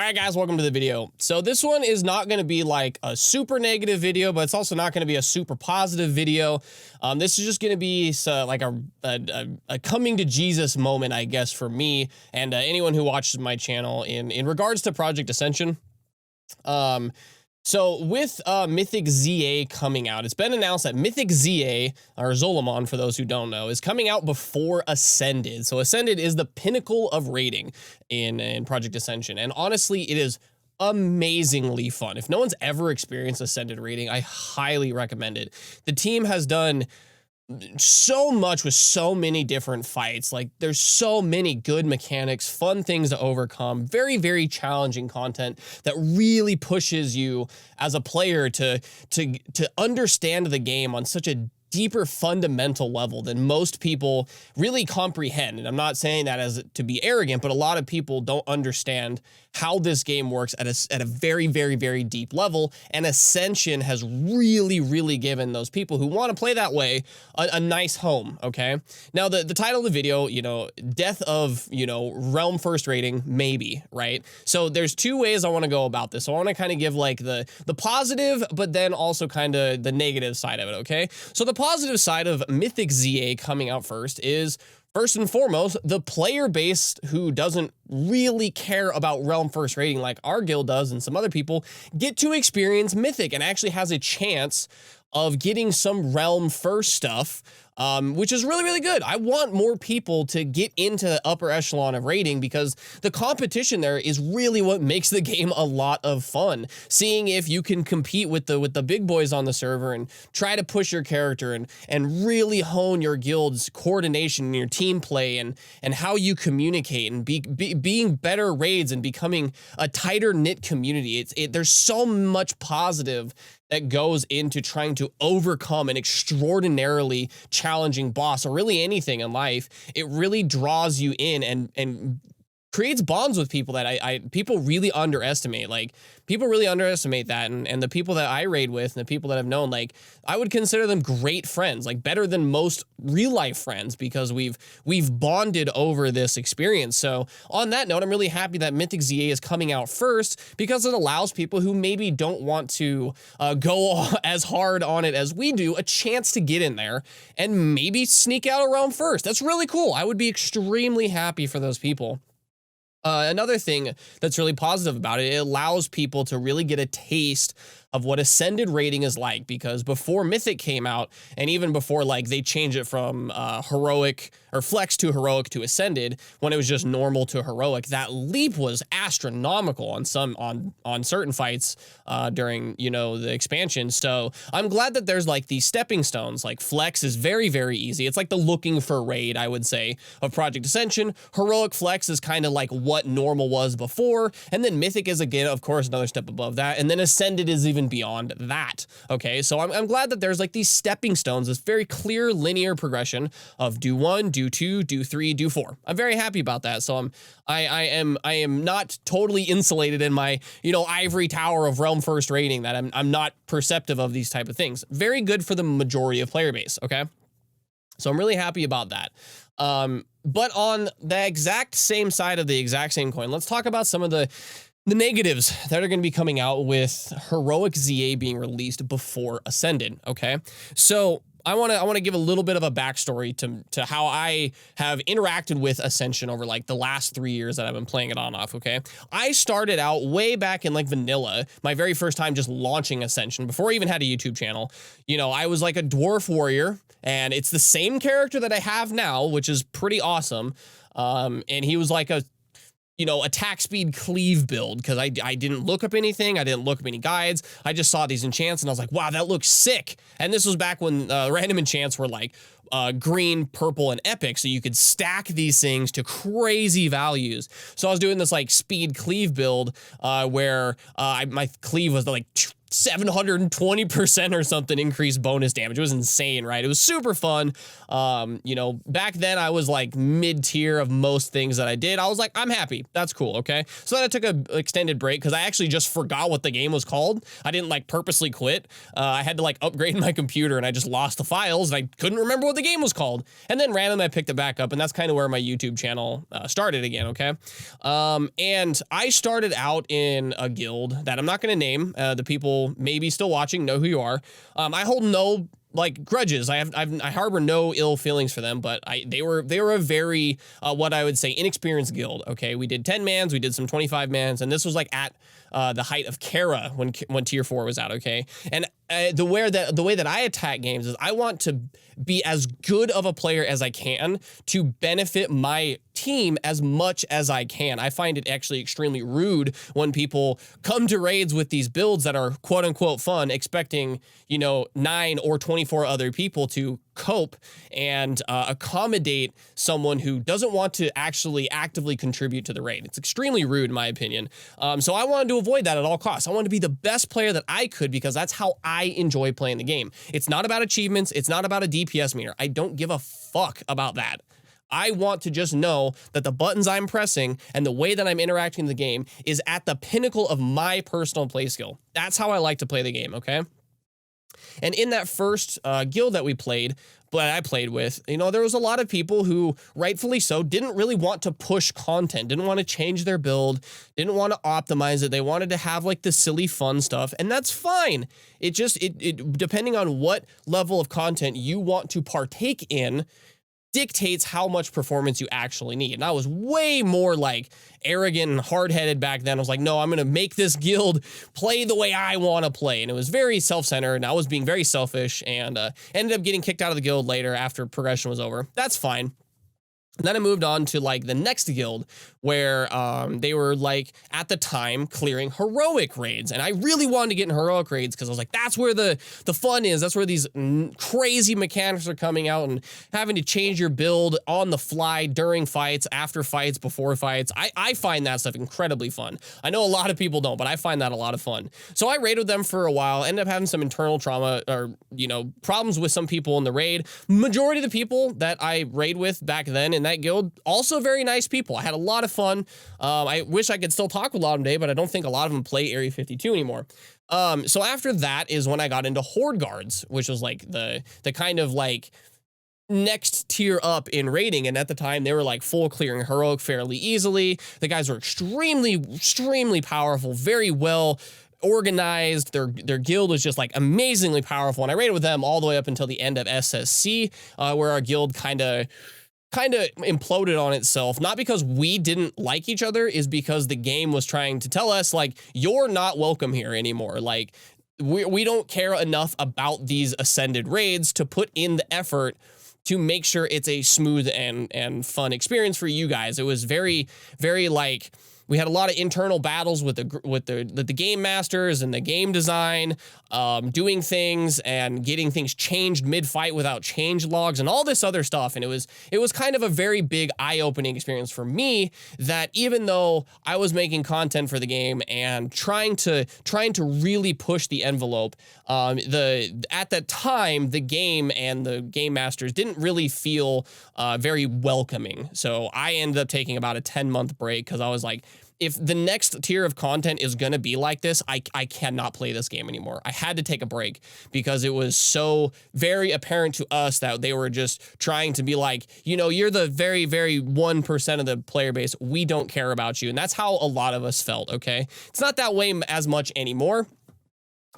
All right, guys, welcome to the video. So this one is not going to be like a super negative video, but it's also not going to be a super positive video. This is just going to be like a coming to Jesus moment, I guess, for me and anyone who watches my channel in regards to Project Ascension. So with Mythic ZA coming out, it's been announced that Mythic ZA, or Zolomon for those who don't know, is coming out before Ascended. So Ascended is the pinnacle of raiding in Project Ascension. And honestly, it is amazingly fun. If no one's ever experienced Ascended raiding, I highly recommend it. The team has done so much with so many different fights. Like, there's so many good mechanics, fun things to overcome, very, very challenging content that really pushes you as a player to understand the game on such a deeper fundamental level than most people really comprehend. And I'm not saying that as to be arrogant, but a lot of people don't understand how this game works at a very, very, very deep level. And Ascension has really, really given those people who want to play that way a nice home, okay? Now, the title of the video, you know, death of, you know, realm first rating, maybe, right? So there's two ways I want to go about this. So I want to kind of give like the positive, but then also kind of the negative side of it, okay? So the positive side of Mythic ZA coming out first is, first and foremost, the player base who doesn't really care about realm first rating like our guild does and some other people get to experience Mythic and actually has a chance of getting some realm first stuff, which is really, really good. I want more people to get into the upper echelon of raiding because the competition there is really what makes the game a lot of fun. Seeing if you can compete with the big boys on the server and try to push your character and really hone your guild's coordination and your team play and how you communicate and being better raids and becoming a tighter knit community. There's so much positive that goes into trying to overcome an extraordinarily challenging boss or really anything in life. It really draws you in and creates bonds with people that people really underestimate. Like, people really underestimate that, and the people that I raid with and the people that I've known, like, I would consider them great friends, like better than most real life friends, because we've bonded over this experience. So on that note, I'm really happy that Mythic ZA is coming out first because it allows people who maybe don't want to go as hard on it as we do a chance to get in there and maybe sneak out a realm first. That's really cool. I would be extremely happy for those people. Another thing that's really positive about it, it allows people to really get a taste of what Ascended rating is like, because before Mythic came out, and even before like they changed it from heroic or flex to heroic to Ascended, when it was just normal to heroic, that leap was astronomical on certain fights during, you know, the expansion. So I'm glad that there's like these stepping stones. Like, flex is very, very easy. It's like the looking for raid, I would say, of Project Ascension. Heroic flex is kind of like what normal was before, and then Mythic is, again, of course, another step above that, and then Ascended is even beyond that. Okay, so I'm glad that there's like these stepping stones, this very clear linear progression of do 1, do 2, do 3, do 4. I'm very happy about that. So I am not totally insulated in my, you know, ivory tower of realm first rating, that I'm not perceptive of these type of things. Very good for the majority of player base. Okay, so I'm really happy about that. But on the exact same side of the exact same coin, let's talk about some of the negatives that are going to be coming out with Heroic ZA being released before Ascended. Okay, so I want to give a little bit of a backstory to how I have interacted with Ascension over like the last 3 years that I've been playing it on off. Okay, I started out way back in like vanilla, my very first time just launching Ascension before I even had a YouTube channel. You know, I was like a dwarf warrior, and it's the same character that I have now, which is pretty awesome. And he was like a, you know, attack speed cleave build, because I didn't look up anything. I didn't look up any guides. I just saw these enchants and I was like, wow, that looks sick. And this was back when random enchants were like green, purple, and epic. So you could stack these things to crazy values. So I was doing this like speed cleave build where my cleave was like 720% or something increased bonus damage. It was insane, right? It was super fun. You know, back then I was like mid-tier of most things that I did. I was like, I'm happy. That's cool, okay? So then I took an extended break because I actually just forgot what the game was called. I didn't like purposely quit. I had to like upgrade my computer and I just lost the files and I couldn't remember what the game was called. And then randomly I picked it back up and that's kind of where my YouTube channel started again, okay? And I started out in a guild that I'm not going to name. The people maybe still watching know who you are. I hold no like grudges. I harbor no ill feelings for them, but they were a very what I would say inexperienced guild. Okay, we did 10 mans, we did some 25 mans, and this was like at the height of Kara when tier 4 was out. Okay, and the way that I attack games is I want to be as good of a player as I can to benefit my team as much as I can. I find it actually extremely rude when people come to raids with these builds that are quote unquote fun, expecting, you know, 9 or 24 other people to cope and accommodate someone who doesn't want to actually actively contribute to the raid. It's extremely rude in my opinion. So I wanted to avoid that at all costs. I wanted to be the best player that I could because that's how I enjoy playing the game. It's not about achievements. It's not about a DPS meter. I don't give a fuck about that. I want to just know that the buttons I'm pressing and the way that I'm interacting in the game is at the pinnacle of my personal play skill. That's how I like to play the game, okay? And in that first guild that I played with, you know, there was a lot of people who, rightfully so, didn't really want to push content, didn't want to change their build, didn't want to optimize it. They wanted to have like the silly fun stuff, and that's fine. It just, depending on what level of content you want to partake in, dictates how much performance you actually need. And I was way more like arrogant and hard-headed back then. I was like, no, I'm going to make this guild play the way I want to play. And it was very self-centered and I was being very selfish and ended up getting kicked out of the guild later after progression was over. That's fine. And then I moved on to like the next guild where they were like at the time clearing heroic raids. And I really wanted to get in heroic raids because I was like, that's where the fun is. That's where these crazy mechanics are coming out and having to change your build on the fly during fights, after fights, before fights. I find that stuff incredibly fun. I know a lot of people don't, but I find that a lot of fun. So I raided them for a while, ended up having some internal trauma or, you know, problems with some people in the raid. Majority of the people that I raid with back then in that guild, also very nice people. I had a lot of fun. I wish I could still talk with a lot of them today, but I don't think a lot of them play Area 52 anymore. So after that is when I got into Horde Guards, which was like the kind of like next tier up in raiding. And at the time they were like full clearing heroic fairly easily. The guys were extremely powerful, very well organized. Their guild was just like amazingly powerful. And I raided with them all the way up until the end of SSC, where our guild kind of imploded on itself, not because we didn't like each other, is because the game was trying to tell us like, you're not welcome here anymore. Like we don't care enough about these ascended raids to put in the effort to make sure it's a smooth and fun experience for you guys. It was very like, we had a lot of internal battles with the game masters and the game design, doing things and getting things changed mid-fight without change logs and all this other stuff. And it was kind of a very big eye-opening experience for me, that even though I was making content for the game and trying to really push the envelope, at that time the game and the game masters didn't really feel very welcoming. So I ended up taking about a 10-month break because I was like, if the next tier of content is going to be like this, I cannot play this game anymore. I had to take a break because it was so very apparent to us that they were just trying to be like, you know, you're the very 1% of the player base. We don't care about you. And that's how a lot of us felt, okay? It's not that way as much anymore.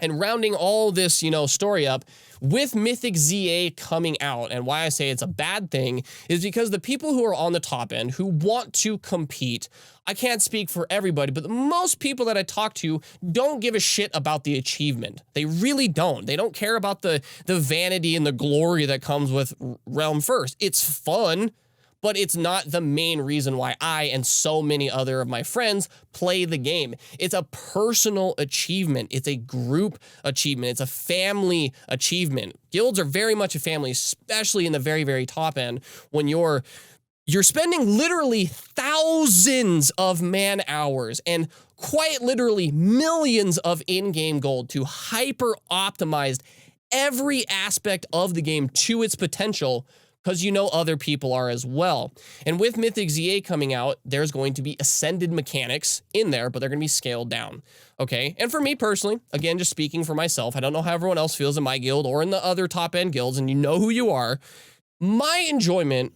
And rounding all this, you know, story up, with Mythic ZA coming out, and why I say it's a bad thing is because the people who are on the top end who want to compete, I can't speak for everybody, but most people that I talk to don't give a shit about the achievement. They really don't. They don't care about the vanity and the glory that comes with Realm First. It's fun, but it's not the main reason why I and so many other of my friends play the game. It's a personal achievement. It's a group achievement. It's a family achievement. Guilds are very much a family, especially in the very top end when you're you're spending literally thousands of man hours and quite literally millions of in-game gold to hyper optimize every aspect of the game to its potential, because you know other people are as well. And with Mythic ZA coming out, there's going to be Ascended mechanics in there, but they're going to be scaled down. Okay, and for me personally, again, just speaking for myself, I don't know how everyone else feels in my guild or in the other top-end guilds, and you know who you are. My enjoyment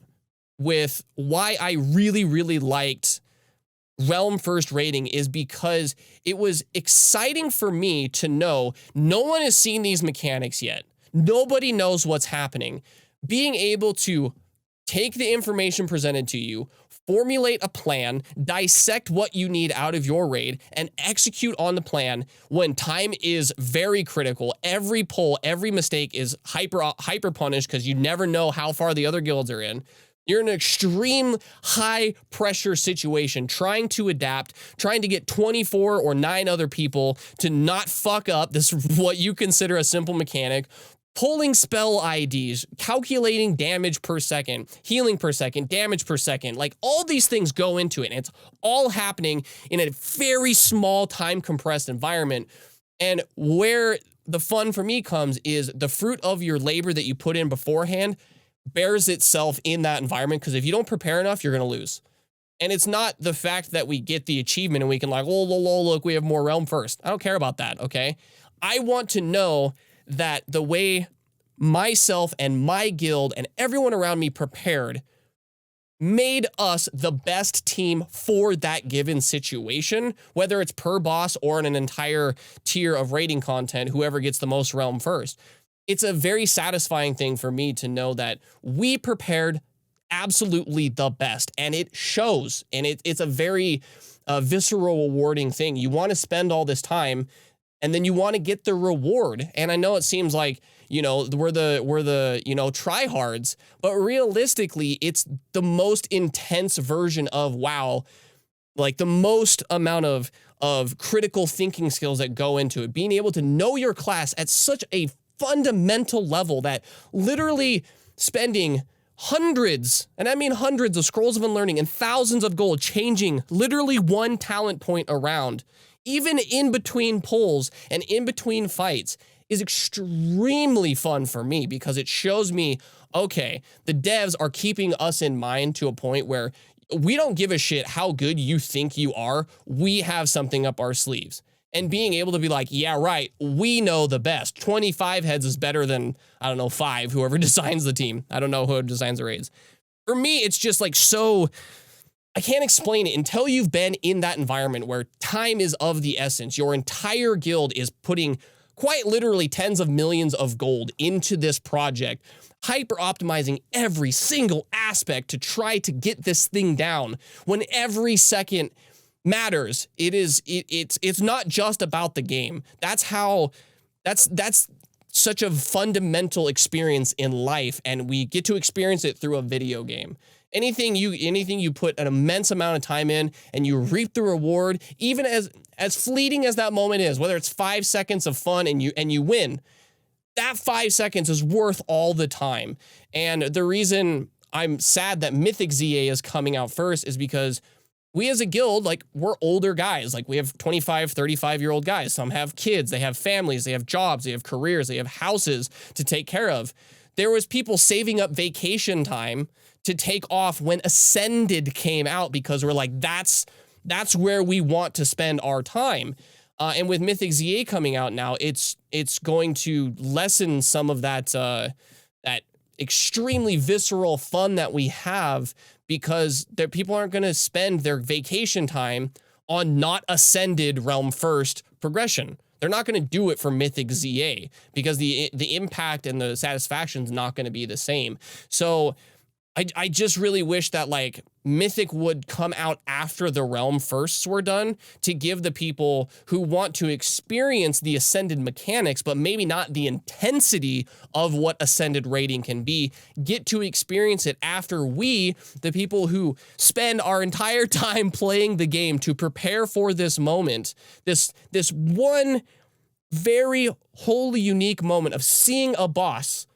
with why I really, really liked Realm First rating is because it was exciting for me to know no one has seen these mechanics yet. Nobody knows what's happening. Being able to take the information presented to you, formulate a plan, dissect what you need out of your raid, and execute on the plan when time is very critical. Every pull, every mistake is hyper punished because you never know how far the other guilds are in. You're in an extreme high pressure situation, trying to adapt, trying to get 24 or 9 other people to not fuck up this, what you consider a simple mechanic, pulling spell IDs, calculating damage per second, healing per second, damage per second. Like, all these things go into it, and it's all happening in a very small time compressed environment. And where the fun for me comes is the fruit of your labor that you put in beforehand bears itself in that environment, because if you don't prepare enough, you're going to lose. And it's not the fact that we get the achievement and we can like, oh, look, we have more Realm First. I don't care about that, okay? I want to know that the way myself and my guild and everyone around me prepared made us the best team for that given situation, whether it's per boss or in an entire tier of raiding content, whoever gets the most Realm First. It's a very satisfying thing for me to know that we prepared absolutely the best, and it shows, and it's a very visceral, rewarding thing. You want to spend all this time, and then you want to get the reward. And I know it seems like, you know, we're the you know, tryhards, but realistically, it's the most intense version of WoW, like the most amount of critical thinking skills that go into it. Being able to know your class at such a fundamental level that literally spending hundreds, and I mean hundreds, of scrolls of unlearning and thousands of gold changing literally one talent point around, even in between pulls and in between fights, is extremely fun for me, because it shows me, okay, the devs are keeping us in mind to a point where we don't give a shit how good you think you are. We have something up our sleeves. And being able to be like, yeah, right, we know the best. 25 heads is better than, I don't know, 5, whoever designs the team. I don't know who designs the raids. For me, it's just like so, I can't explain it until you've been in that environment where time is of the essence. Your entire guild is putting quite literally tens of millions of gold into this project, hyper optimizing every single aspect to try to get this thing down when every second matters. It's not just about the game. That's such a fundamental experience in life, and we get to experience it through a video game. Anything you put an immense amount of time in and you reap the reward, even as fleeting as that moment is, whether it's 5 seconds of fun and you win, that 5 seconds is worth all the time. And the reason I'm sad that Mythic ZA is coming out first is because we as a guild, like, we're older guys. Like, we have 25, 35-year-old guys. Some have kids, they have families, they have jobs, they have careers, they have houses to take care of. There was people saving up vacation time to take off when Ascended came out, because we're like, that's where we want to spend our time. And with Mythic ZA coming out now, it's going to lessen some of that that extremely visceral fun that we have, because people aren't going to spend their vacation time on not Ascended Realm First progression. They're not going to do it for Mythic ZA, because the impact and the satisfaction is not going to be the same. So I just really wish that, like, Mythic would come out after the Realm Firsts were done, to give the people who want to experience the Ascended mechanics, but maybe not the intensity of what Ascended rating can be, get to experience it after we, the people who spend our entire time playing the game to prepare for this moment, this one very wholly unique moment of seeing a boss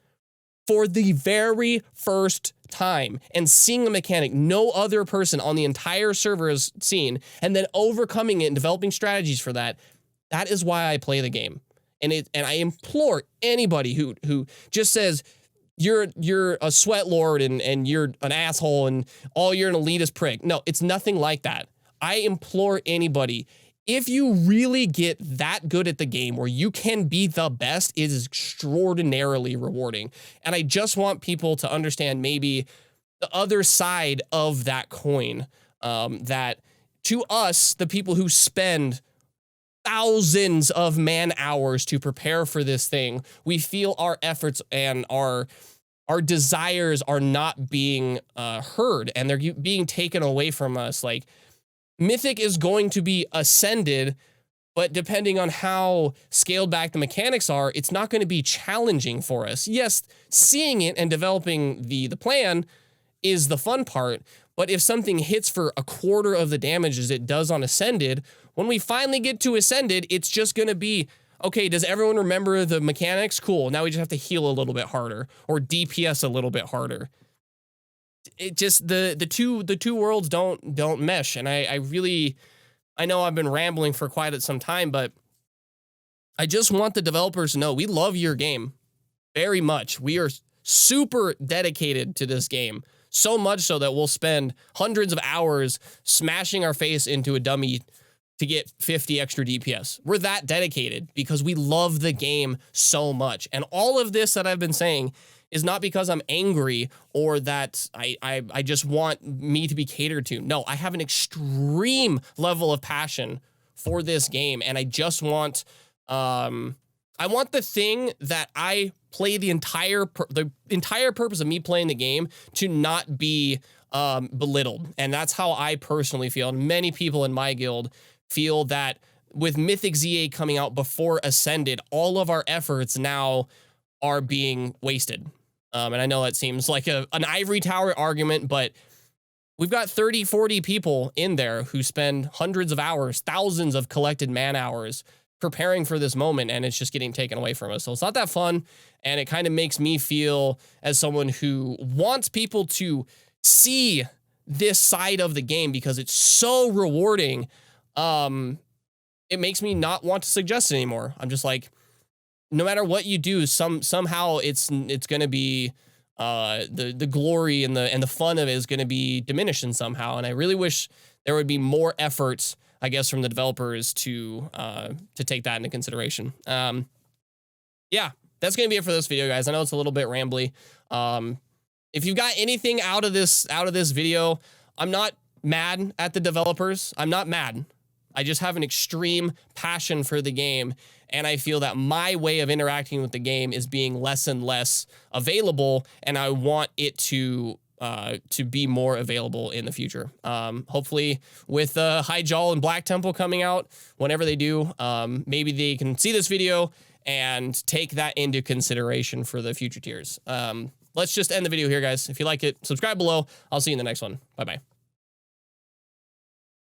for the very first time and seeing a mechanic no other person on the entire server has seen, and then overcoming it and developing strategies for that, that is why I play the game. And I implore anybody who just says you're a sweat lord and you're an asshole and you're an elitist prick. No, it's nothing like that. I implore anybody, if you really get that good at the game where you can be the best, it is extraordinarily rewarding. And I just want people to understand maybe the other side of that coin, that to us, the people who spend thousands of man hours to prepare for this thing, we feel our efforts and our desires are not being heard, and they're being taken away from us. Like, Mythic is going to be ascended, but depending on how scaled back the mechanics are, it's not going to be challenging for us. Yes, seeing it and developing the plan is the fun part, but if something hits for a quarter of the damage as it does on Ascended, when we finally get to Ascended, it's just going to be, okay, does everyone remember the mechanics? Cool, now we just have to heal a little bit harder, or DPS a little bit harder. It just, the two worlds don't mesh, and I know I've been rambling for quite some time, but I just want the developers to know we love your game very much. We are super dedicated to this game, so much so that we'll spend hundreds of hours smashing our face into a dummy to get 50 extra DPS. We're that dedicated because we love the game so much. And all of this that I've been saying is not because I'm angry or that I just want me to be catered to. No, I have an extreme level of passion for this game, and I just want, I want the thing that I play the entire purpose of me playing the game to not be belittled. And that's how I personally feel. And many people in my guild feel that with Mythic ZA coming out before Ascended, all of our efforts now are being wasted. And I know that seems like an ivory tower argument, but we've got 30, 40 people in there who spend hundreds of hours, thousands of collected man hours preparing for this moment, and it's just getting taken away from us. So it's not that fun, and it kind of makes me feel, as someone who wants people to see this side of the game because it's so rewarding, it makes me not want to suggest it anymore. I'm just like, no matter what you do, somehow it's going to be the glory and the fun of it is going to be diminishing somehow. And I really wish there would be more efforts, I guess, from the developers to take that into consideration. Yeah, that's going to be it for this video, guys. I know it's a little bit rambly. If you've got anything out of this video, I'm not mad at the developers. I'm not mad. I just have an extreme passion for the game, and I feel that my way of interacting with the game is being less and less available, and I want it to be more available in the future. Hopefully with Hyjal and Black Temple coming out, whenever they do, maybe they can see this video and take that into consideration for the future tiers. Let's just end the video here, guys. If you like it, subscribe below. I'll see you in the next one. Bye-bye.